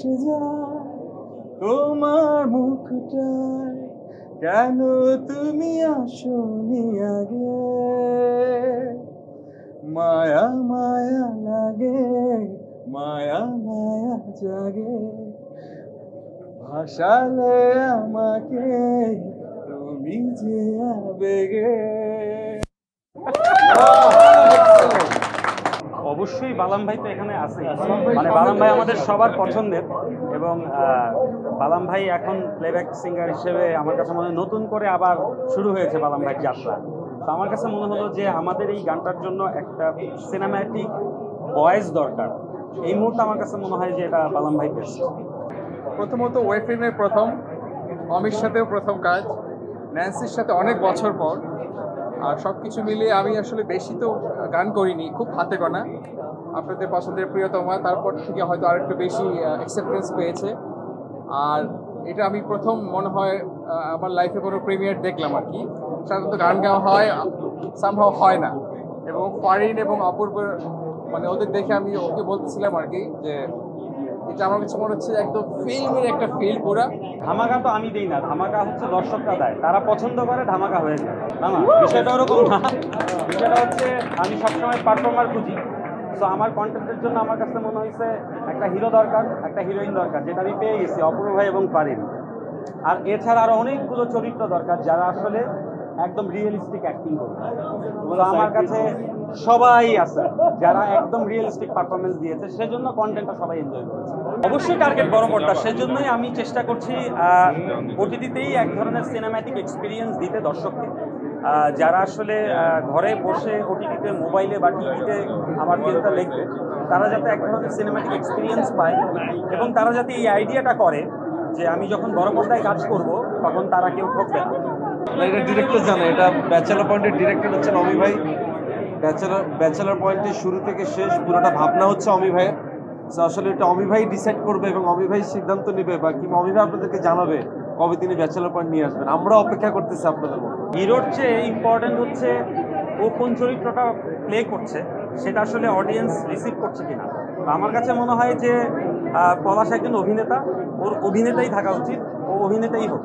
ভেসে যায় তোমার মুখটায়, কেন তুমি আসনি আগে, মায়া মায়া লাগে, মায়া মায়া জাগে, ভাসালে আমাকে তুমি যে আবেগে। অবশ্যই বালাম ভাই তো এখানে আছে, মানে বালাম ভাই আমাদের সবার পছন্দের, এবং বালাম ভাই এখন প্লেব্যাক সিঙ্গার হিসেবে আমার কাছে মনে হয় নতুন করে আবার শুরু হয়েছে বালাম ভাই যাত্রা। তো আমার কাছে মনে হলো যে আমাদের এই গানটার জন্য একটা সিনেম্যাটিক ভয়েস দরকার। এই মুহূর্তে আমার কাছে মনে হয় যে এটা বালাম ভাই বেস্ট। প্রথমত ওয়েব ফিল্মের প্রথম, অমির সাথেও প্রথম কাজ, ন্যান্সির সাথে অনেক বছর পর। আর সব কিছু মিলিয়ে আমি আসলে বেশি তো গান করিনি, খুব হাতে গোনা। আপনাদের পছন্দের প্রিয়তমা তারপর থেকে হয়তো আরেকটু বেশি অ্যাকসেপ্টেন্স পেয়েছে। আর এটা আমি প্রথম মনে হয় আমার লাইফে কোনো প্রিমিয়ার দেখলাম আর কি। সাধারণত গান গাওয়া হয়, সামহাও হয় না। এবং ফারিন এবং অপূর্ব, মানে ওদের দেখে আমি ওকে বলতেছিলাম আর কি যে এটা আমার কাছে মনে হচ্ছে একদম ফিল্মের একটা ফিল পুরা। ধামাকা তো আমি দিই না, ধামাকা হচ্ছে দর্শকরা দেয়, তারা পছন্দ করে ধামাকা হয়ে যায়। না না, বিষয়টা ওরকম না। বিষয়টা হচ্ছে আমি সবসময় পারফর্মার খুঁজি। তো আমার কন্টেন্টের জন্য আমার কাছে মনে হয়েছে একটা হিরো দরকার, একটা হিরোইন দরকার, যেটা আমি পেয়ে গেছি অপূর্ব ভাই এবং ফারিন। আর এছাড়া আরো অনেকগুলো চরিত্র দরকার যারা আসলে একদম রিয়েলিস্টিক অ্যাক্টিং করবে। তো আমার কাছে সবাই আছে যারা একদম রিয়েলিস্টিক পারফরমেন্স দিয়েছে, সেজন্য কন্টেন্টটা সবাই এনজয় করেছে। অবশ্যই টার্গেট বড় পর্দা, সেজন্যই আমি চেষ্টা করছি ওটিটিতেই এক ধরনের সিনেম্যাটিক এক্সপিরিয়েন্স দিতে দর্শককে। যারা আসলে ঘরে বসে ওটিটিতে, মোবাইলে বা টিভিতে আমার ফিল্মটা দেখবে, তারা যাতে এক ধরনের সিনেম্যাটিক এক্সপিরিয়েন্স পায়, এবং তারা যাতে এই আইডিয়াটা করে যে আমি যখন বড় পর্দায় কাজ করব তখন তারা কেউ ঠকবে না। এটা ডিরেক্টর জানে, এটা ব্যাচেলর পয়েন্টের ডিরেক্টর হচ্ছেন অমি ভাই। ব্যাচেলর পয়েন্টের শুরু থেকে শেষ পুরোটা ভাবনা হচ্ছে অমি ভাইয়ের। আসলে এটা অমি ভাই ডিসাইড করবে এবং অমি ভাই সিদ্ধান্ত নেবে, বা কিংবা অমি ভাই আপনাদেরকে জানাবে কবে তিনি ব্যাচেলর পয়েন্ট নিয়ে আসবেন। আমরা অপেক্ষা করতেছি আপনাদের মতো। হিরোর চেয়ে ইম্পর্টেন্ট হচ্ছে ও কোন চরিত্রটা প্লে করছে, সেটা আসলে অডিয়েন্স রিসিভ করছে কিনা। আমার কাছে মনে হয় যে পলাশ একজন অভিনেতা, ওর অভিনেতাই থাকা উচিত, ও অভিনেতাই হোক।